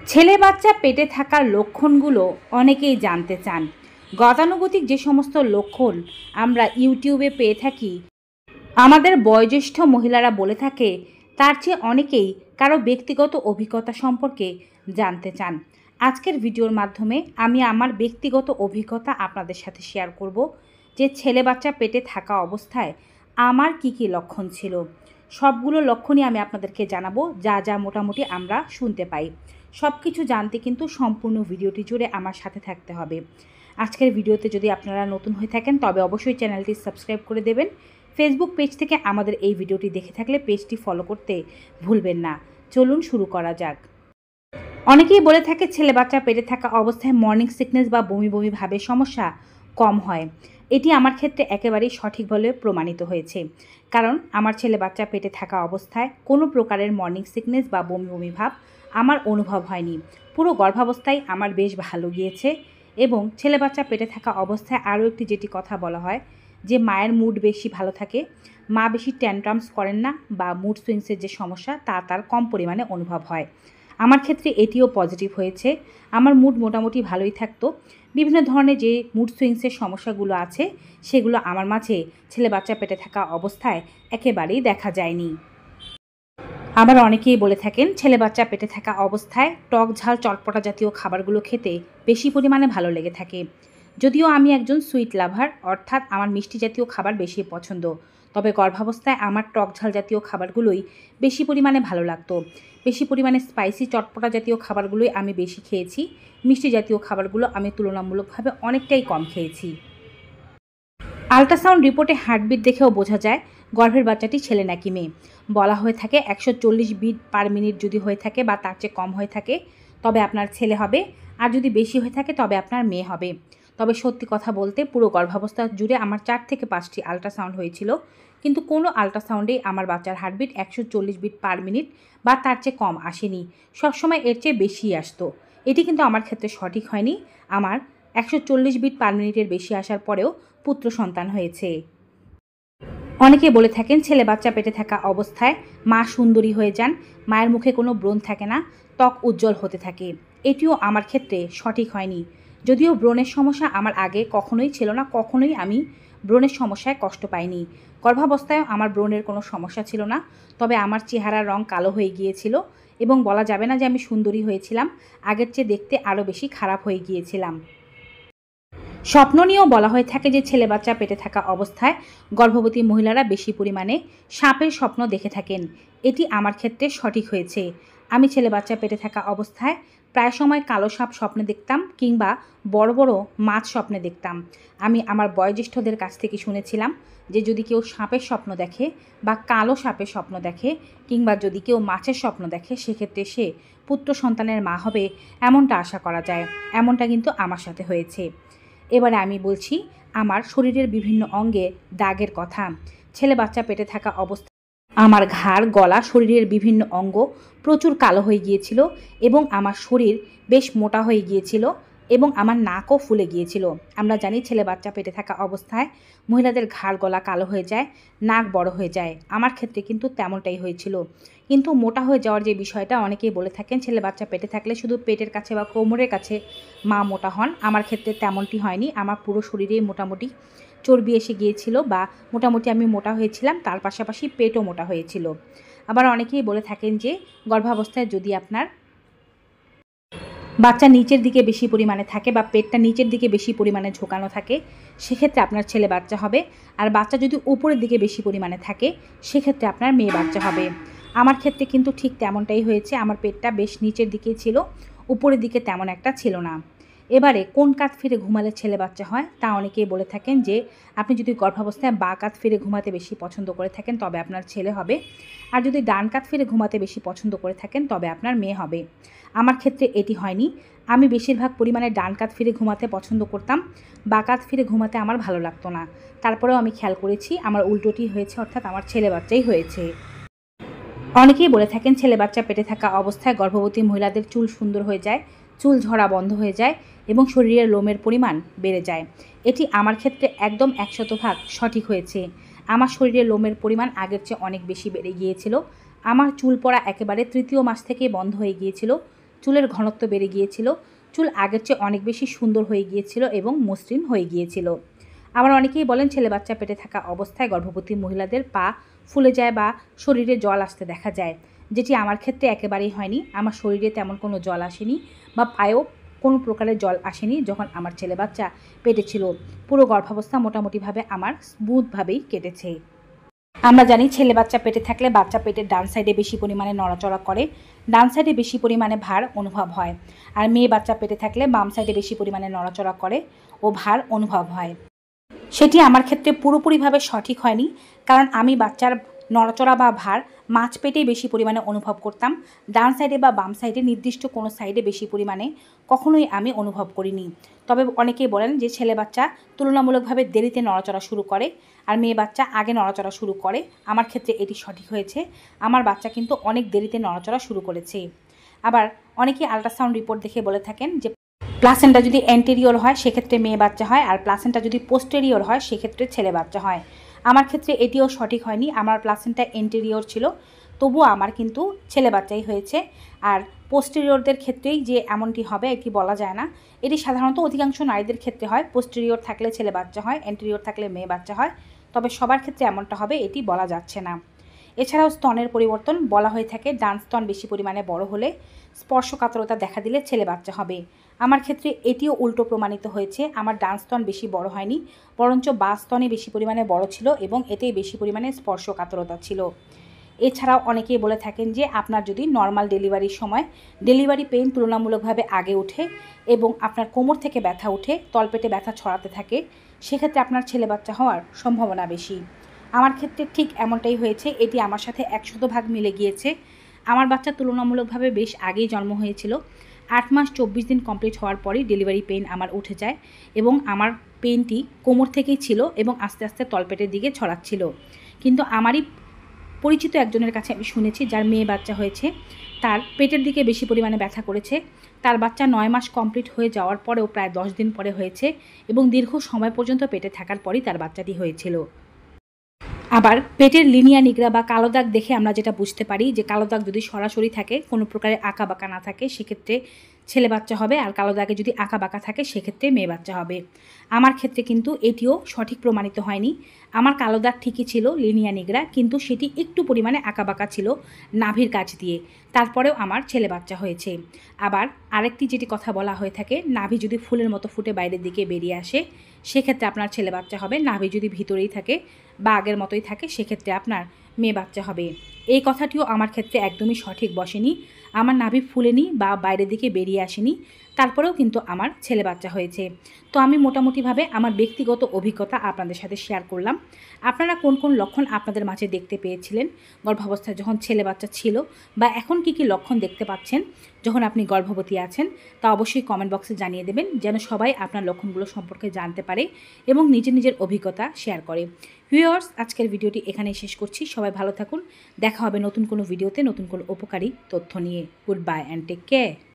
ছেলে বাচ্চা পেটে থাকার লক্ষণগুলো অনেকেই জানতে চান। গতানুগতিক যে সমস্ত লক্ষণ আমরা ইউটিউবে পেয়ে থাকি, আমাদের বয়োজ্যেষ্ঠ মহিলারা বলে থাকে, তার চেয়ে অনেকেই কারো ব্যক্তিগত অভিজ্ঞতা সম্পর্কে জানতে চান। আজকের ভিডিওর মাধ্যমে আমি আমার ব্যক্তিগত অভিজ্ঞতা আপনাদের সাথে শেয়ার করব যে ছেলে বাচ্চা পেটে থাকা অবস্থায় আমার কি কি লক্ষণ ছিল। সবগুলো লক্ষণই আমি আপনাদেরকে জানাবো, যা যা মোটামুটি আমরা শুনতে পাই। সব কিছু জানতে কিন্তু সম্পূর্ণ ভিডিওটি জুড়ে আমার সাথে থাকতে হবে। আজকের ভিডিওতে যদি আপনারা নতুন হয়ে থাকেন তবে অবশ্যই চ্যানেলটি সাবস্ক্রাইব করে দেবেন। ফেসবুক পেজ থেকে আমাদের এই ভিডিওটি দেখে থাকলে পেজটি ফলো করতে ভুলবেন না। চলুন শুরু করা যাক। অনেকেই বলে থাকে ছেলে বাচ্চা পেটে থাকা অবস্থায় মর্নিং সিকনেস বা বমি বমি ভাবের সমস্যা কম হয়। এটি আমার ক্ষেত্রে একেবারেই সঠিক বলে প্রমাণিত হয়েছে, কারণ আমার ছেলে বাচ্চা পেটে থাকা অবস্থায় কোনো প্রকারের মর্নিং সিকনেস বা বমি বমি ভাব আমার অনুভব হয়নি। পুরো গর্ভাবস্থায় আমার বেশ ভালো গিয়েছে। এবং ছেলে বাচ্চা পেটে থাকা অবস্থায় আরও একটি যেটি কথা বলা হয় যে মায়ের মুড বেশি ভালো থাকে, মা বেশি ট্যান্ট্রামস করেন না বা মুড সুইংসের যে সমস্যা তা তার কম পরিমাণে অনুভব হয়। আমার ক্ষেত্রে এটিও পজিটিভ হয়েছে। আমার মুড মোটামুটি ভালোই থাকতো। বিভিন্ন ধরনের যে মুড সুইংসের সমস্যাগুলো আছে সেগুলো আমার মাঝে ছেলে বাচ্চা পেটে থাকা অবস্থায় একেবারেই দেখা যায়নি। আবার অনেকেই বলে থাকেন ছেলে বাচ্চা পেটে থাকা অবস্থায় টক ঝাল চটপটা জাতীয় খাবারগুলো খেতে বেশি পরিমাণে ভালো লেগে থাকে। যদিও আমি একজন সুইট লাভার, অর্থাৎ আমার মিষ্টি জাতীয় খাবার বেশি পছন্দ, তবে গর্ভাবস্থায় আমার টক ঝাল জাতীয় খাবারগুলোই বেশি পরিমাণে ভালো লাগতো। বেশি পরিমাণে স্পাইসি চটপটা জাতীয় খাবারগুলোই আমি বেশি খেয়েছি। মিষ্টি জাতীয় খাবারগুলো আমি তুলনামূলকভাবে অনেকটাই কম খেয়েছি। আল্ট্রাসাউন্ড রিপোর্টে হার্টবিট দেখেও বোঝা যায় গর্ভের বাচ্চাটি ছেলে নাকি মেয়ে। বলা হয়ে থাকে 140 বিট পার মিনিট যদি হয়ে থাকে বা তার চেয়ে কম হয়ে থাকে তবে আপনার ছেলে হবে, আর যদি বেশি হয়ে থাকে তবে আপনার মেয়ে হবে। তবে সত্যি কথা বলতে পুরো গর্ভাবস্থা জুড়ে আমার 4 থেকে 5টি আল্ট্রাসাউন্ড হয়েছিল, কিন্তু কোনো আল্ট্রাসাউন্ডেই আমার বাচ্চার হার্টবিট 140 বিট পার মিনিট বা তার চেয়ে কম আসেনি। সবসময় এর চেয়ে বেশিই আসতো। এটি কিন্তু আমার ক্ষেত্রে সঠিক হয়নি। আমার 140 বিট পার মিনিটের বেশি আসার পরেও পুত্র সন্তান হয়েছে। অনেকে বলে থাকেন ছেলে বাচ্চা পেটে থাকা অবস্থায় মা সুন্দরী হয়ে যান, মায়ের মুখে কোনো ব্রণ থাকে না, ত্বক উজ্জ্বল হতে থাকে। এটিও আমার ক্ষেত্রে সঠিক হয়নি। যদিও ব্রণের সমস্যা আমার আগে কখনোই ছিল না, কখনোই আমি ব্রণের সমস্যায় কষ্ট পাইনি। গর্ভাবস্থায়ও আমার ব্রণের কোনো সমস্যা ছিল না, তবে আমার চেহারার রং কালো হয়ে গিয়েছিল এবং বলা যাবে না যে আমি সুন্দরী হয়েছিলাম, আগের চেয়ে দেখতে আরও বেশি খারাপ হয়ে গিয়েছিলাম। স্বপ্ন নিয়েও বলা হয়ে থাকে যে ছেলে বাচ্চা পেটে থাকা অবস্থায় গর্ভবতী মহিলারা বেশি পরিমাণে সাপের স্বপ্ন দেখে থাকেন। এটি আমার ক্ষেত্রে সঠিক হয়েছে। আমি ছেলে বাচ্চা পেটে থাকা অবস্থায় প্রায় সময় কালো সাপ স্বপ্নে দেখতাম কিংবা বড় বড় মাছ স্বপ্নে দেখতাম। আমি আমার বয়োজ্যেষ্ঠদের কাছ থেকে শুনেছিলাম যে যদি কেউ সাপের স্বপ্ন দেখে বা কালো সাপের স্বপ্ন দেখে কিংবা যদি কেউ মাছের স্বপ্ন দেখে সেক্ষেত্রে সে পুত্র সন্তানের মা হবে, এমনটা আশা করা যায়। এমনটা কিন্তু আমার সাথে হয়েছে। এবারে আমি বলছি আমার শরীরের বিভিন্ন অঙ্গে দাগের কথা। ছেলে বাচ্চা পেটে থাকা অবস্থায় আমার ঘাড়, গলা, শরীরের বিভিন্ন অঙ্গ প্রচুর কালো হয়ে গিয়েছিল এবং আমার শরীর বেশ মোটা হয়ে গিয়েছিল এবং আমার নাকও ফুলে গিয়েছিল। আমরা জানি ছেলে বাচ্চা পেটে থাকা অবস্থায় মহিলাদের ঘাড় গলা কালো হয়ে যায়, নাক বড় হয়ে যায়। আমার ক্ষেত্রে কিন্তু তেমনটাই হয়েছিল। কিন্তু মোটা হয়ে যাওয়ার যে বিষয়টা অনেকেই বলে থাকেন ছেলে বাচ্চা পেটে থাকলে শুধু পেটের কাছে বা কোমরের কাছে মা মোটা হন। আমার ক্ষেত্রে তেমনটি হয়নি। আমার পুরো শরীরেই মোটামুটি চর্বি এসে গিয়েছিল বা মোটামুটি আমি মোটা হয়েছিলাম, তার পাশাপাশি পেটও মোটা হয়েছিল। আবার অনেকেই বলে থাকেন যে গর্ভাবস্থায় যদি আপনার বাচ্চা নিচের দিকে বেশি পরিমাণে থাকে বা পেটটা নিচের দিকে বেশি পরিমাণে ঝোঁকানো থাকে সেক্ষেত্রে আপনার ছেলে বাচ্চা হবে, আর বাচ্চা যদি উপরের দিকে বেশি পরিমাণে থাকে সেক্ষেত্রে আপনার মেয়ে বাচ্চা হবে। আমার ক্ষেত্রে কিন্তু ঠিক তেমনটাই হয়েছে। আমার পেটটা বেশ নিচের দিকেই ছিল, উপরের দিকে তেমন একটা ছিল না। এবারে কোন কাত ফিরে ঘুমালে ছেলে বাচ্চা হয় তা অনেকেই বলে থাকেন যে আপনি যদি গর্ভাবস্থায় বা কাত ফিরে ঘুমাতে বেশি পছন্দ করে থাকেন তবে আপনার ছেলে হবে, আর যদি ডান কাত ফিরে ঘুমাতে বেশি পছন্দ করে থাকেন তবে আপনার মেয়ে হবে। আমার ক্ষেত্রে এটি হয়নি। আমি বেশিরভাগ পরিমাণে ডান কাত ফিরে ঘুমাতে পছন্দ করতাম, বা কাত ফিরে ঘুমাতে আমার ভালো লাগতো না। তারপরেও আমি খেয়াল করেছি আমার উল্টোটি হয়েছে, অর্থাৎ আমার ছেলে বাচ্চাই হয়েছে। অনেকেই বলে থাকেন ছেলে বাচ্চা পেটে থাকা অবস্থায় গর্ভবতী মহিলাদের চুল সুন্দর হয়ে যায়, চুল ঝরা বন্ধ হয়ে যায় এবং শরীরের লোমের পরিমাণ বেড়ে যায়। এটি আমার ক্ষেত্রে একদম 100% সঠিক হয়েছে। আমার শরীরের লোমের পরিমাণ আগের চেয়ে অনেক বেশি বেড়ে গিয়েছিল। আমার চুল পড়া একেবারে তৃতীয় মাস থেকে বন্ধ হয়ে গিয়েছিল। চুলের ঘনত্ব বেড়ে গিয়েছিল, চুল আগের চেয়ে অনেক বেশি সুন্দর হয়ে গিয়েছিল এবং মসৃণ হয়ে গিয়েছিল। আবার অনেকেই বলেন ছেলে বাচ্চা পেটে থাকা অবস্থায় গর্ভবতী মহিলাদের পা ফুলে যায় বা শরীরে জল আসতে দেখা যায়, যেটি আমার ক্ষেত্রে একেবারেই হয়নি। আমার শরীরে তেমন কোনো জল আসেনি বা পায়েও কোনো প্রকারের জল আসেনি যখন আমার ছেলে বাচ্চা পেটে ছিল। পুরো গর্ভাবস্থা মোটামুটিভাবে আমার স্মুথভাবেই কেটেছে। আমরা জানি ছেলে বাচ্চা পেটে থাকলে বাচ্চা পেটের ডান সাইডে বেশি পরিমাণে নড়াচড়া করে, ডান সাইডে বেশি পরিমাণে ভার অনুভব হয়। আর মেয়ে বাচ্চা পেটে থাকলে বাম সাইডে বেশি পরিমাণে নড়াচড়া করে ও ভার অনুভব হয়। সেটি আমার ক্ষেত্রে পুরোপুরিভাবে সঠিক হয়নি, কারণ আমি বাচ্চার নড়াচড়া বা ভার মাঝ পেটেই বেশি পরিমাণে অনুভব করতাম। ডান সাইডে বা বাম সাইডে নির্দিষ্ট কোনো সাইডে বেশি পরিমাণে কখনোই আমি অনুভব করিনি। তবে অনেকেই বলেন যে ছেলে বাচ্চা তুলনামূলকভাবে দেরিতে নড়াচড়া শুরু করে আর মেয়ে বাচ্চা আগে নড়াচড়া শুরু করে। আমার ক্ষেত্রে এটি সঠিক হয়েছে, আমার বাচ্চা কিন্তু অনেক দেরিতে নড়াচড়া শুরু করেছে। আবার অনেকেই আল্ট্রাসাউন্ড রিপোর্ট দেখে বলে থাকেন যে প্লাসেন্টা যদি অ্যান্টেরিয়র হয় সেক্ষেত্রে মেয়ে বাচ্চা হয়, আর প্লাসেন্টা যদি পোস্টেরিয়র হয় সেক্ষেত্রে ছেলে বাচ্চা হয়। আমার ক্ষেত্রে এটিও সঠিক হয়নি, আমার প্লাসেন্টা অ্যান্টেরিয়র ছিল, তবুও আমার কিন্তু ছেলে বাচ্চাই হয়েছে। আর পোস্টেরিয়রদের ক্ষেত্রেই যে এমনটি হবে এটি বলা যায় না, এটি সাধারণত অধিকাংশ নারীদের ক্ষেত্রে হয়। পোস্টেরিয়র থাকলে ছেলে বাচ্চা হয়, অ্যান্টেরিয়র থাকলে মেয়ে বাচ্চা হয়, তবে সবার ক্ষেত্রে এমনটা হবে এটি বলা যাচ্ছে না। এছাড়াও স্তনের পরিবর্তন বলা হয়ে থাকে, ডান স্তন বেশি পরিমাণে বড় হলে স্পর্শকাতরতা দেখা দিলে ছেলে বাচ্চা হবে। আমার ক্ষেত্রে এটিও উল্টো প্রমাণিত হয়েছে, আমার ডান স্তন বেশি বড় হয়নি, বরঞ্চ বাঁ স্তনে বেশি পরিমাণে বড় ছিল এবং এতেই বেশি পরিমাণে স্পর্শকাতরতা ছিল। এছাড়াও অনেকেই বলে থাকেন যে আপনার যদি নর্মাল ডেলিভারির সময় ডেলিভারি পেইন তুলনামূলকভাবে আগে ওঠে এবং আপনার কোমর থেকে ব্যথা উঠে তলপেটে ব্যথা ছড়াতে থাকে, সেক্ষেত্রে আপনার ছেলে বাচ্চা হওয়ার সম্ভাবনা বেশি। আমার ক্ষেত্রে ঠিক এমনটাই হয়েছে, এটি আমার সাথে 100% মিলে গিয়েছে। আমার বাচ্চা তুলনামূলকভাবে বেশ আগেই জন্ম হয়েছিল। 8 মাস 24 দিন কমপ্লিট হওয়ার পরই ডেলিভারি পেইন আমার উঠে যায় এবং আমার পেইনটি কোমর থেকেই ছিল এবং আস্তে আস্তে তলপেটের দিকে ছড়াচ্ছিল। কিন্তু আমারই পরিচিত একজনের কাছে আমি শুনেছি যার মেয়ে বাচ্চা হয়েছে, তার পেটের দিকে বেশি পরিমাণে ব্যথা করেছে। তার বাচ্চা 9 মাস কমপ্লিট হয়ে যাওয়ার পরেও প্রায় 10 দিন পরে হয়েছে এবং দীর্ঘ সময় পর্যন্ত পেটে থাকার পরই তার বাচ্চাটি হয়েছিল। আবার পেটের লিনিয়া নিগ্রা বা কালো দাগ দেখে আমরা যেটা বুঝতে পারি যে কালো দাগ যদি সরাসরি থাকে, কোনো প্রকারের আঁকা বাঁকা না থাকে, সেক্ষেত্রে ছেলে বাচ্চা হবে, আর কালো দাগে যদি আঁকা বাঁকা থাকে সেক্ষেত্রে মেয়ে বাচ্চা হবে। আমার ক্ষেত্রে কিন্তু এটিও সঠিক প্রমাণিত হয়নি। আমার কালো দাগ ঠিকই ছিল লিনিয়া নিগ্রা, কিন্তু সেটি একটু পরিমাণে আঁকা বাঁকা ছিল নাভির কাছ দিয়ে, তারপরেও আমার ছেলে বাচ্চা হয়েছে। আবার আরেকটি যেটি কথা বলা হয়ে থাকে, নাভি যদি ফুলের মতো ফুটে বাইরের দিকে বেরিয়ে আসে সেক্ষেত্রে আপনার ছেলে বাচ্চা হবে, নাভি যদি ভিতরেই থাকে বা আগের মতোই থাকে সেক্ষেত্রে আপনার মেয়ে বাচ্চা হবে। এই কথাটিও আমার ক্ষেত্রে একদমই সঠিক বসেনি। আমার নাভি ফুলেনি বা বাইরের দিকে বেরিয়ে আসেনি, তারপরেও কিন্তু আমার ছেলে বাচ্চা হয়েছে। তো আমি মোটামুটিভাবে আমার ব্যক্তিগত অভিজ্ঞতা আপনাদের সাথে শেয়ার করলাম। আপনারা কোন কোন লক্ষণ আপনাদের মাঝে দেখতে পেয়েছিলেন গর্ভাবস্থায় যখন ছেলে বাচ্চা ছিল, বা এখন কি কি লক্ষণ দেখতে পাচ্ছেন যখন আপনি গর্ভবতী আছেন, তা অবশ্যই কমেন্ট বক্সে জানিয়ে দেবেন, যেন সবাই আপনার লক্ষণগুলো সম্পর্কে জানতে পারে এবং নিজের নিজের অভিজ্ঞতা শেয়ার করে। ভিউয়ার্স, আজকের ভিডিওটি এখানেই শেষ করছি। সবাই ভালো থাকুন, দেখা হবে নতুন কোনো ভিডিওতে নতুন কোনো উপকারী তথ্য নিয়ে। Goodbye and take care.